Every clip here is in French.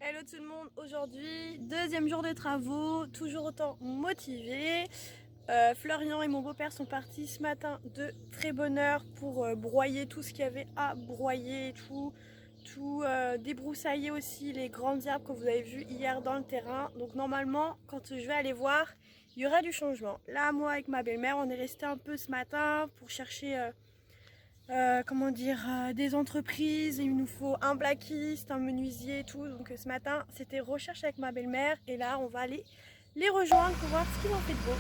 Hello tout le monde, aujourd'hui deuxième jour de travaux, toujours autant motivé. Florian et mon beau-père sont partis ce matin de très bonne heure pour broyer tout ce qu'il y avait à broyer, tout débroussailler aussi les grandes herbes que vous avez vues hier dans le terrain. Donc normalement quand je vais aller voir, il y aura du changement. Là moi avec ma belle-mère on est resté un peu ce matin pour chercher des entreprises. Il nous faut un blackiste, un menuisier et tout. Donc ce matin c'était recherche avec ma belle-mère et là on va aller les rejoindre pour voir ce qu'ils ont fait de beau.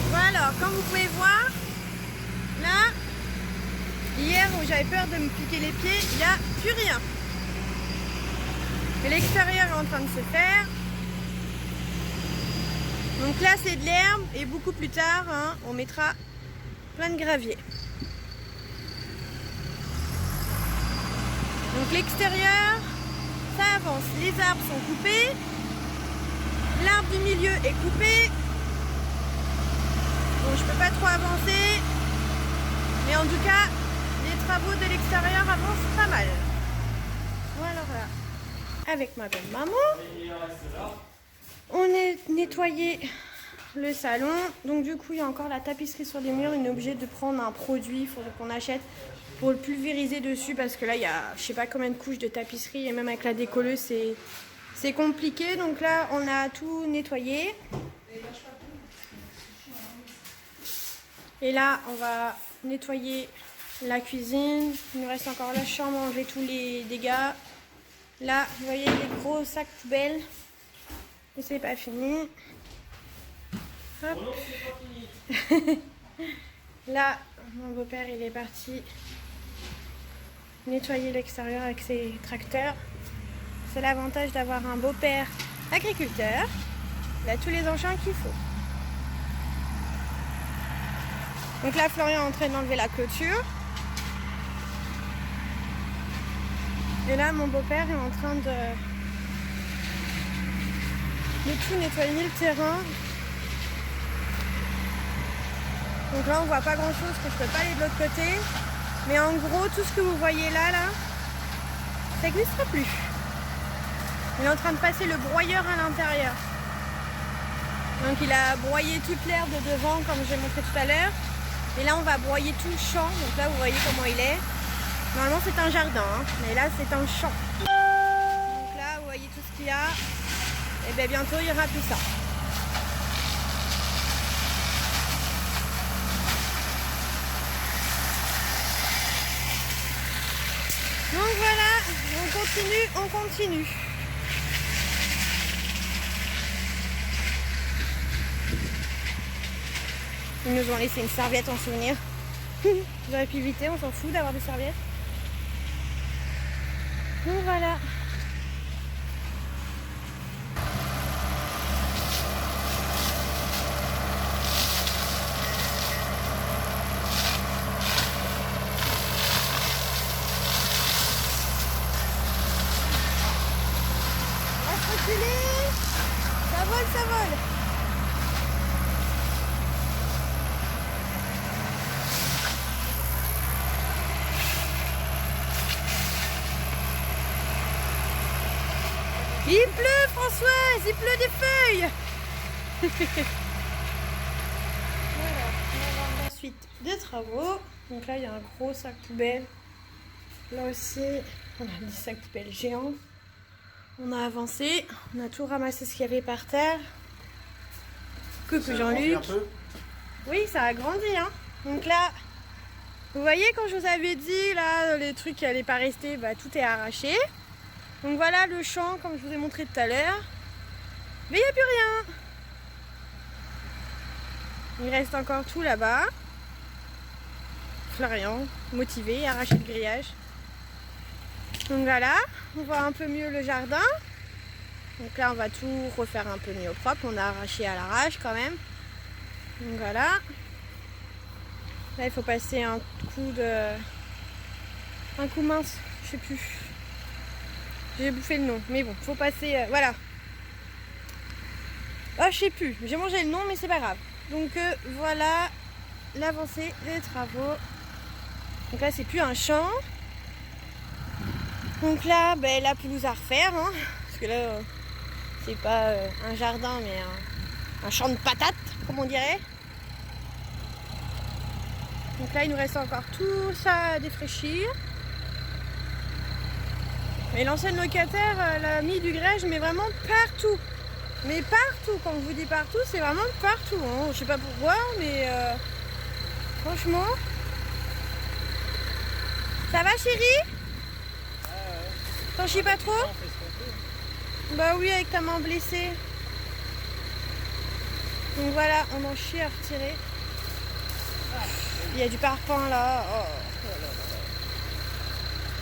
Voilà, alors comme vous pouvez voir, là hier où j'avais peur de me piquer les pieds, il n'y a plus rien. L'extérieur est en train de se faire. Donc là c'est de l'herbe et beaucoup plus tard on mettra plein de gravier. Donc l'extérieur ça avance, les arbres sont coupés, l'arbre du milieu est coupé. Bon je peux pas trop avancer, mais en tout cas les travaux de l'extérieur avancent pas mal. Voilà, avec ma belle maman. On a nettoyé le salon, donc du coup il y a encore la tapisserie sur les murs. On est obligé de prendre un produit, il faudrait qu'on achète pour le pulvériser dessus parce que là il y a je sais pas combien de couches de tapisserie et même avec la décolleuse c'est compliqué. Donc là on a tout nettoyé. Et là on va nettoyer la cuisine. Il nous reste encore la chambre, enlever tous les dégâts. Là vous voyez les gros sacs poubelles. Et c'est pas fini. Hop. Là, mon beau-père il est parti nettoyer l'extérieur avec ses tracteurs. C'est l'avantage d'avoir un beau-père agriculteur. Il a tous les engins qu'il faut. Donc là, Florian est en train d'enlever la clôture. Et là, mon beau-père est en train de tout nettoyer le terrain. Donc là on voit pas grand chose parce que je peux pas aller de l'autre côté, mais en gros tout ce que vous voyez là ça glissera plus. Il est en train de passer le broyeur à l'intérieur, donc il a broyé toute l'herbe de devant comme j'ai montré tout à l'heure, et là on va broyer tout le champ. Donc là vous voyez comment il est. Normalement c'est un jardin mais là c'est un champ. Donc là vous voyez tout ce qu'il y a. Et bien bientôt il n'y aura plus ça. Donc voilà, on continue. Ils nous ont laissé une serviette en souvenir. J'aurais pu éviter, on s'en fout d'avoir des serviettes. Donc voilà. Ça vole, ça vole. Il pleut, Françoise, il pleut des feuilles. Voilà, on va voir la suite des travaux. Donc là, il y a un gros sac poubelle. Là aussi, on a des sacs poubelles géants. On a avancé, on a tout ramassé ce qu'il y avait par terre. Coucou Jean-Luc. Oui, ça a grandi hein. Donc là, vous voyez quand je vous avais dit là les trucs qui n'allaient pas rester, bah tout est arraché. Donc voilà le champ comme je vous ai montré tout à l'heure. Mais il n'y a plus rien. Il reste encore tout là-bas. Florian, motivé, arracher le grillage. Donc voilà, on voit un peu mieux le jardin. Donc là on va tout refaire un peu mieux au propre. On a arraché à l'arrache quand même. Donc voilà. Là il faut passer un coup mince, je sais plus. J'ai bouffé le nom, mais bon, faut passer, voilà. Ah je sais plus, j'ai mangé le nom mais c'est pas grave. Donc voilà l'avancée des travaux. Donc là c'est plus un champ. Donc là ben, la pelouse à refaire. Hein, parce que là c'est pas un jardin mais un champ de patates comme on dirait. Donc là il nous reste encore tout ça à défraîchir. Et l'ancienne locataire elle a mis du grès mais vraiment partout. Mais partout, quand je vous dis partout, c'est vraiment partout. Hein. Je sais pas pourquoi, mais franchement. Ça va chérie? Ouais. T'en chies pas trop? Bah oui, avec ta main blessée. Donc voilà, on en chie à retirer. Il y a du parpaing là.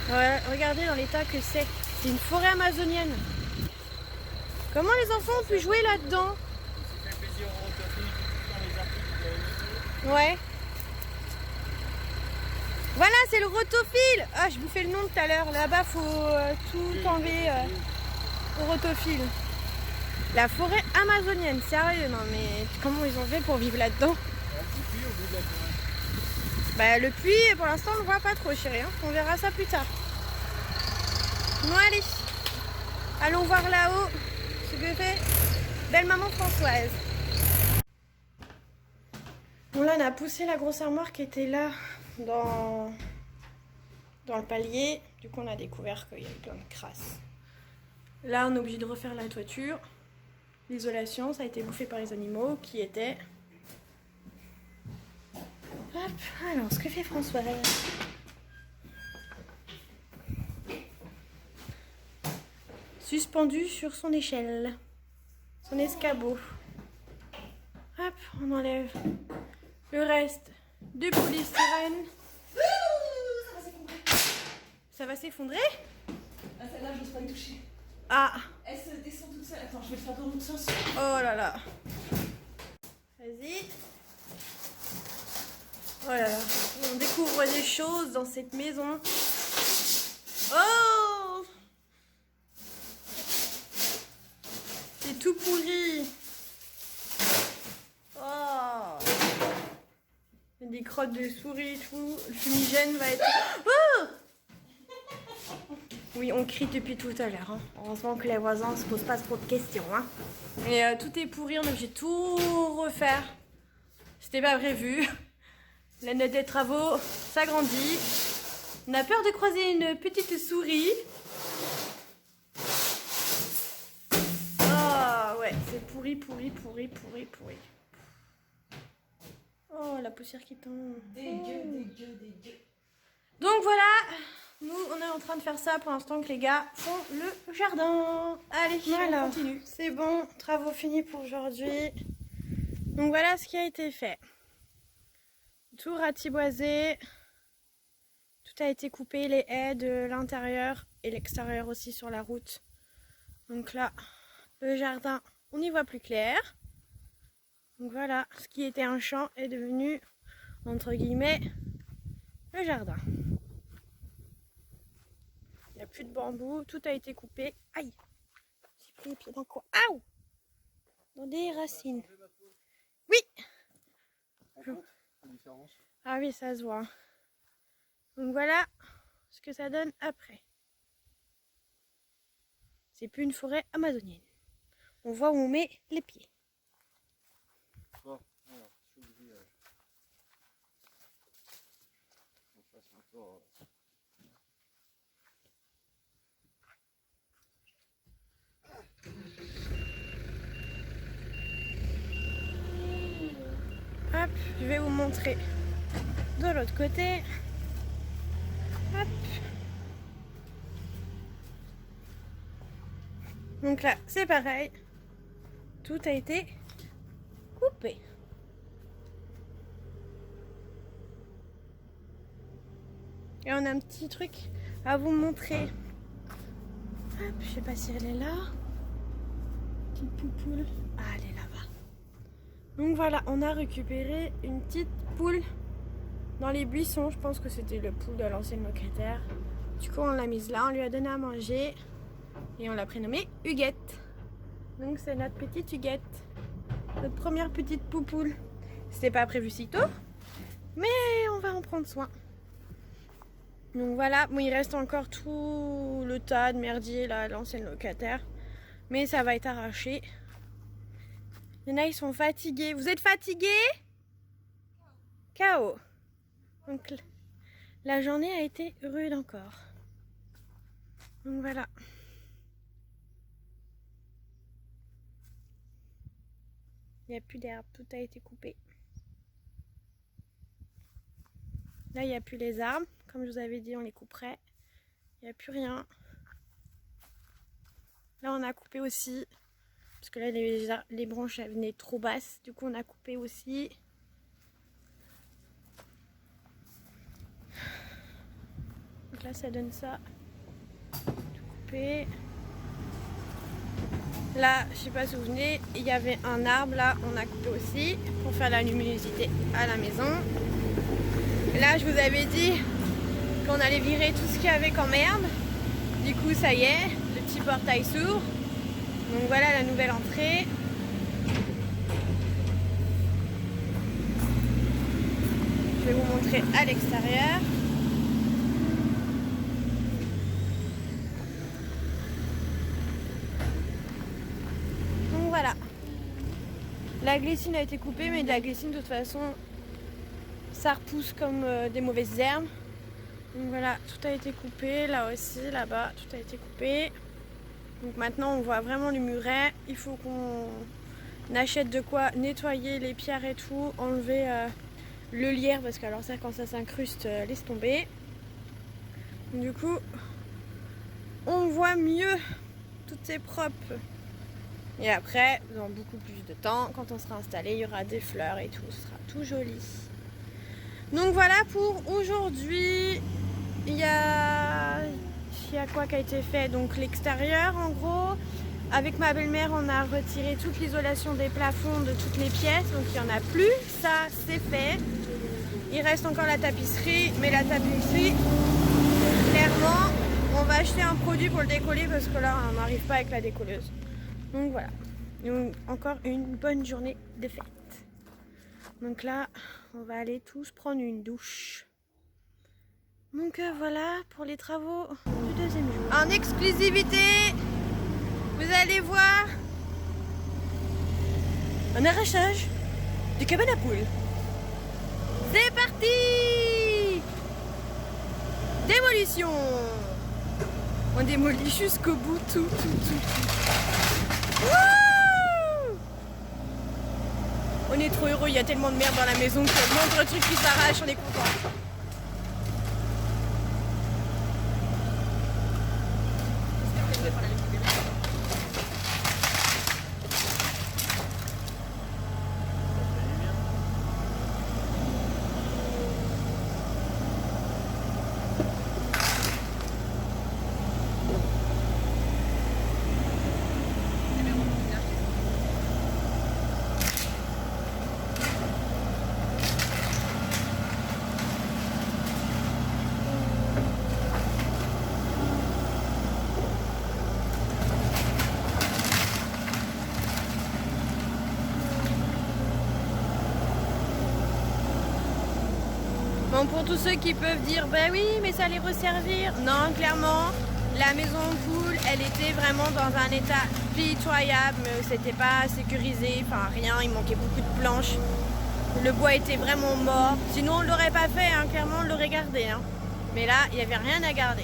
Ouais, regardez dans l'état que c'est. C'est une forêt amazonienne. Comment les enfants ont pu jouer là-dedans? Ça fait plaisir aux rotophiles dans les articles. Ouais. Voilà, c'est le rotophile. Ah, je bouffais le nom tout à l'heure. Là-bas, faut tout enlever au rotophile. La forêt amazonienne, sérieux, non mais comment ils ont fait pour vivre là-dedans? Bah le puits, pour l'instant, on le voit pas trop, chérie. Hein. On verra ça plus tard. Bon, allez. Allons voir là-haut ce que fait belle maman Françoise. Bon là on a poussé la grosse armoire qui était là dans le palier. Du coup on a découvert qu'il y avait plein de crasse. Là on est obligé de refaire la toiture. L'isolation ça a été bouffé par les animaux qui étaient... Hop, alors ce que fait Françoise. Suspendu sur son échelle. Son escabeau. Hop, on enlève le reste du polystyrène. Ça va s'effondrer? Ah, celle-là, je n'ose pas y toucher. Ah! Elle se descend toute seule. Attends, je vais le faire dans l'autre sens. Oh là là! Vas-y! Oh là là! On découvre des choses dans cette maison. Oh! C'est tout pourri! Oh! Il y a des crottes de souris et tout. Le fumigène va être... Oh! Oui, on crie depuis tout à l'heure. Hein. Heureusement que les voisins ne se posent pas trop de questions. Hein. Et tout est pourri, on est obligé de tout refaire. C'était pas prévu. La note des travaux s'agrandit. On a peur de croiser une petite souris. Oh ouais, c'est pourri. Oh, la poussière qui tombe. Dégueu. Donc voilà, nous on est en train de faire ça pour l'instant que les gars font le jardin. Allez, on continue. C'est bon, travaux finis pour aujourd'hui. Donc voilà ce qui a été fait. Tout ratiboisé. Tout a été coupé, les haies de l'intérieur et l'extérieur aussi sur la route. Donc là, le jardin, on y voit plus clair. Donc voilà, ce qui était un champ est devenu, entre guillemets, le jardin. Il n'y a plus de bambou, tout a été coupé. Aïe! J'ai pris les pieds dans quoi? Aouh! Dans des racines. Oui! Ah oui, ça se voit. Donc voilà ce que ça donne après. C'est plus une forêt amazonienne. On voit où on met les pieds. Bon, alors, sur le village. On fasse encore. Hop, je vais vous montrer de l'autre côté. Hop. Donc là, c'est pareil. Tout a été coupé. Et on a un petit truc à vous montrer. Hop, je sais pas si elle est là. Petite poupoule. Ah, elle est là-bas. Donc voilà, on a récupéré une petite poule dans les buissons. Je pense que c'était le poule de l'ancienne locataire. Du coup, on l'a mise là, on lui a donné à manger. Et on l'a prénommée Huguette. Donc c'est notre petite Huguette. Notre première petite poupoule. C'était pas prévu si tôt. Mais on va en prendre soin. Donc voilà, bon, il reste encore tout le tas de merdier là, l'ancienne locataire. Mais ça va être arraché. Il y en a, ils sont fatigués. Vous êtes fatigués? KO. Donc la journée a été rude encore. Donc voilà. Il n'y a plus d'herbe, tout a été coupé. Là, il n'y a plus les arbres. Comme je vous avais dit, on les couperait. Il n'y a plus rien. Là, on a coupé aussi. Parce que là, les branches elles venaient trop basses. Du coup, on a coupé aussi. Donc là, ça donne ça. Tout coupé. Là, je sais pas si vous venez, il y avait un arbre. Là, on a coupé aussi. Pour faire la luminosité à la maison. Là, je vous avais dit qu'on allait virer tout ce qu'il y avait comme herbe. Du coup, ça y est, le petit portail s'ouvre. Donc voilà la nouvelle entrée. Je vais vous montrer à l'extérieur. Donc voilà. La glycine a été coupée, mais de la glycine de toute façon, ça repousse comme des mauvaises herbes. Donc voilà, tout a été coupé, là aussi, là-bas, tout a été coupé. Donc maintenant on voit vraiment le muret. Il faut qu'on achète de quoi nettoyer les pierres et tout, enlever le lierre parce que alors ça quand ça s'incruste, laisse tomber. Donc, du coup on voit mieux, tout est propre. Et après, dans beaucoup plus de temps, quand on sera installé, il y aura des fleurs et tout, ce sera tout joli. Donc voilà pour aujourd'hui. Il y a quoi qui a été fait? Donc l'extérieur en gros. Avec ma belle-mère, on a retiré toute l'isolation des plafonds de toutes les pièces. Donc il n'y en a plus. Ça, c'est fait. Il reste encore la tapisserie. Mais la tapisserie, clairement, on va acheter un produit pour le décoller parce que là, on n'arrive pas avec la décolleuse. Donc voilà. Donc, encore une bonne journée de fête. Donc là, on va aller tous prendre une douche. Donc voilà pour les travaux du deuxième jour. En exclusivité, vous allez voir un arrachage du cabane à poules. C'est parti! Démolition! On démolit jusqu'au bout tout. Wouh! On est trop heureux, il y a tellement de merde dans la maison que le moindre truc qui s'arrache, on est content. Bon, pour tous ceux qui peuvent dire bah oui mais ça allait resservir, non, clairement la maison poule elle était vraiment dans un état pitoyable, c'était pas sécurisé, enfin rien, il manquait beaucoup de planches, le bois était vraiment mort, sinon on l'aurait pas fait, hein, clairement on l'aurait gardé, hein. Mais là il n'y avait rien à garder.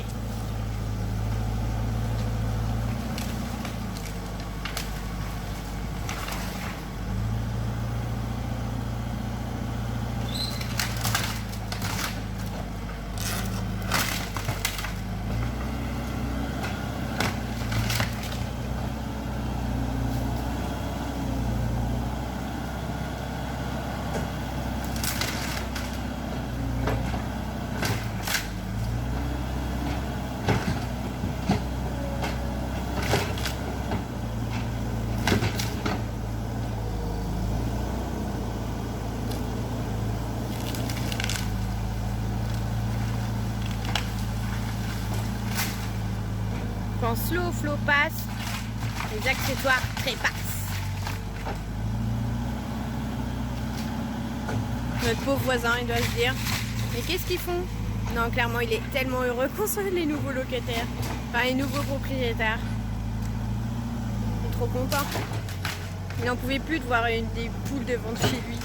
Quand slow flow passe, les accessoires trépassent. Notre pauvre voisin, il doit se dire, mais qu'est-ce qu'ils font? Non, clairement, il est tellement heureux qu'on soit les nouveaux locataires. Enfin, les nouveaux propriétaires. Il est trop content. Il n'en pouvait plus de voir des poules devant chez lui.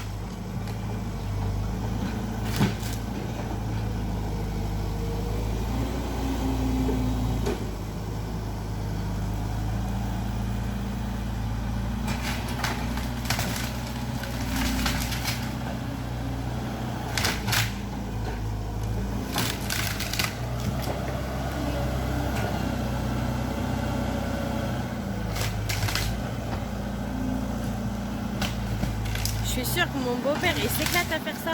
Je suis sûre que mon beau-père il s'éclate à faire ça.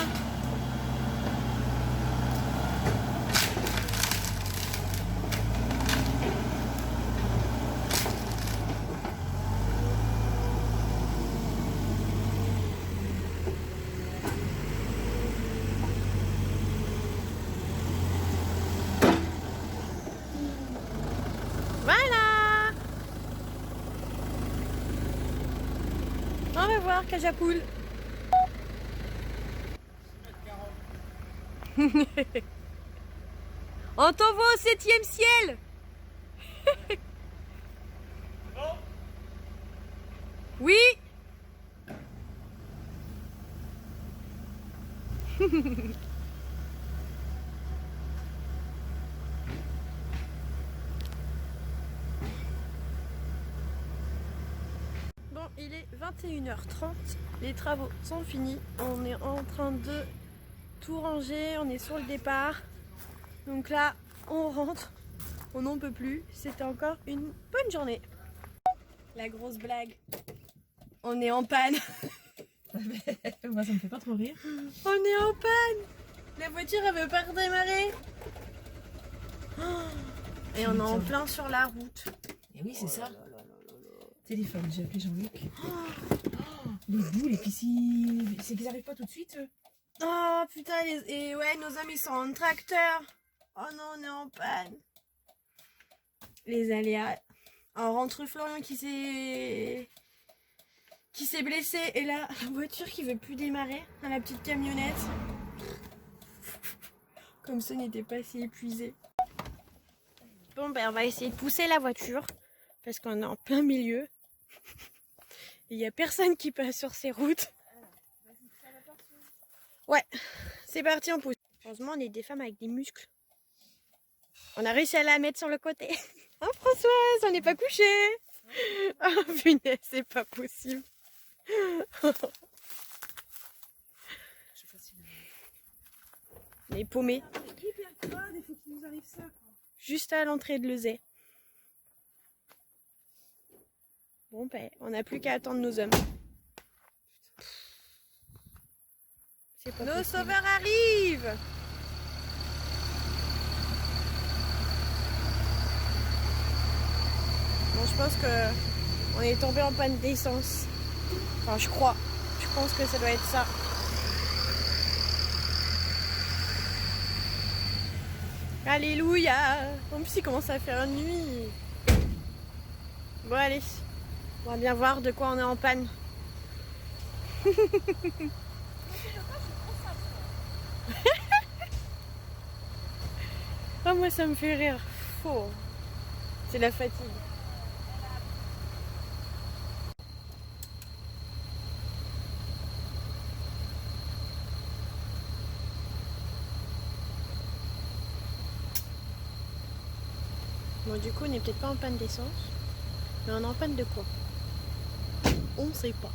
Voilà. Au revoir, Cajapoule. On t'envoie au 7e ciel. Oui. Bon, il est 21h30. Les travaux sont finis. On est en train de tout ranger, on est sur le départ. Donc là, on rentre, on n'en peut plus. C'était encore une bonne journée. La grosse blague, on est en panne. Moi, ça me fait pas trop rire. On est en panne. La voiture, elle veut pas redémarrer. Et on est en plein sur la route. Et oui, c'est ça. Téléphone, j'ai appelé Jean-Luc. Les boules, et puis si c'est qu'ils arrivent pas tout de suite. Oh putain, et ouais, nos amis sont en tracteur. Oh non, on est en panne. Les aléas. On rentre Florian qui s'est blessé. Et là, la voiture qui veut plus démarrer. Dans la petite camionnette. Comme ça, n'était pas si épuisé. Bon, ben, on va essayer de pousser la voiture. Parce qu'on est en plein milieu. Il n'y a personne qui passe sur ces routes. Ouais, c'est parti, on pousse. Heureusement, on est des femmes avec des muscles. On a réussi à la mettre sur le côté. Hein, Françoise, on n'est pas couché. Oh punaise, c'est pas possible. Les paumés. Juste à l'entrée de Lezay. Bon, ben, on n'a plus qu'à attendre nos hommes. Nos sauveurs arrivent. Bon, je pense que on est tombé en panne d'essence. Enfin, je crois. Je pense que ça doit être ça. Alléluia. En plus, il commence à faire nuit. Bon, allez. On va bien voir de quoi on est en panne. Oh, moi ça me fait rire. Oh. C'est la fatigue. Bon, du coup, on n'est peut-être pas en panne d'essence, mais on est en panne de quoi? On ne sait pas.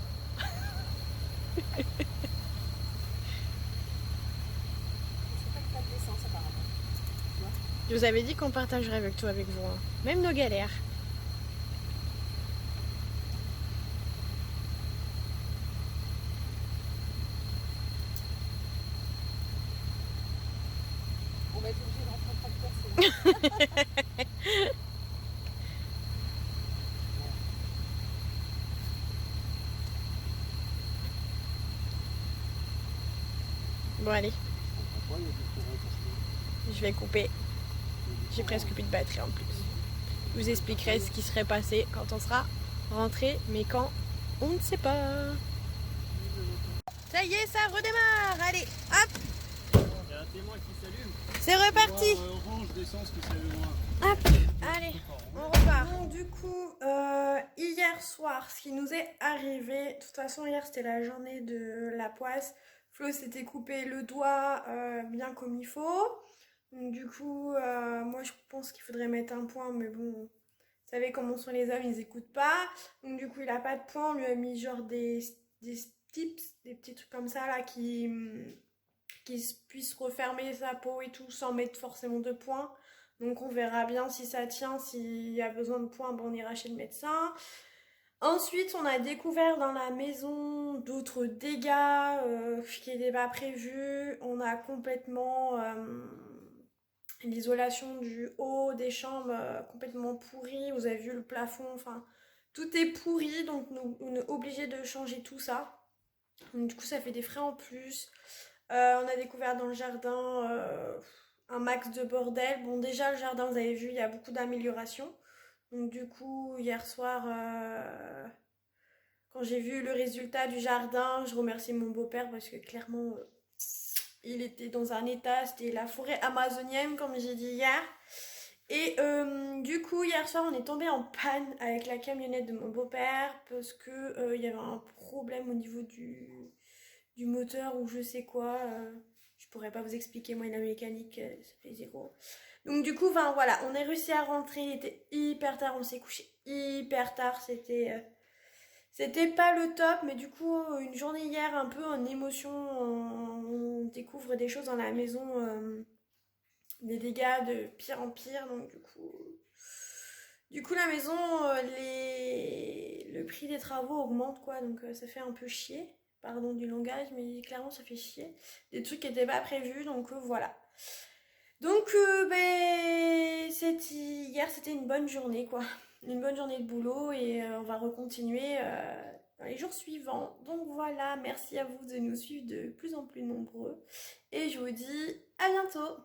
Je vous avais dit qu'on partagerait avec toi, avec vous, hein. Même nos galères. On va être obligé de rentrer en tracteur, c'est là. Bon, allez. Je vais couper. J'ai presque plus de batterie en plus. Je vous expliquerai ce qui serait passé quand on sera rentré, mais quand, on ne sait pas. Ça y est, ça redémarre. Allez, hop. Il y a un témoin qui s'allume. C'est reparti. Orange d'essence qui s'allume moins. Hop, allez, on repart. Donc, du coup, hier soir, ce qui nous est arrivé, de toute façon, hier c'était la journée de la poisse. Flo s'était coupé le doigt bien comme il faut. Donc, du coup, moi je pense qu'il faudrait mettre un point, mais bon, vous savez comment sont les hommes, ils écoutent pas. Donc, du coup, il a pas de point, on lui a mis genre des tips, des petits trucs comme ça là qui puissent refermer sa peau et tout sans mettre forcément de points. Donc on verra bien si ça tient, s'il y a besoin de points, bon, on ira chez le médecin. Ensuite, on a découvert dans la maison d'autres dégâts qui n'étaient pas prévus. On a complètement l'isolation du haut des chambres complètement pourrie. Vous avez vu le plafond, enfin tout est pourri, donc on est obligé de changer tout ça. Donc, du coup, ça fait des frais en plus. On a découvert dans le jardin un max de bordel. Bon, déjà, le jardin, vous avez vu, il y a beaucoup d'améliorations. Donc, du coup, hier soir, quand j'ai vu le résultat du jardin, je remercie mon beau-père parce que clairement, il était dans un état, c'était la forêt amazonienne, comme j'ai dit hier. Et du coup, hier soir, on est tombé en panne avec la camionnette de mon beau-père parce que il y avait un problème au niveau du moteur ou je sais quoi. Je pourrais pas vous expliquer, moi, la mécanique, ça fait zéro. Donc du coup, enfin voilà, on est réussi à rentrer, il était hyper tard, on s'est couché hyper tard, c'était pas le top, mais du coup, une journée hier un peu en émotion, on découvre des choses dans la maison, des dégâts de pire en pire, donc du coup la maison, le prix des travaux augmente quoi, donc ça fait un peu chier. Pardon du langage, mais clairement ça fait chier. Des trucs qui n'étaient pas prévus, donc voilà. Donc hier c'était une bonne journée quoi. Une bonne journée de boulot et on va recontinuer dans les jours suivants. Donc voilà, merci à vous de nous suivre de plus en plus nombreux. Et je vous dis à bientôt.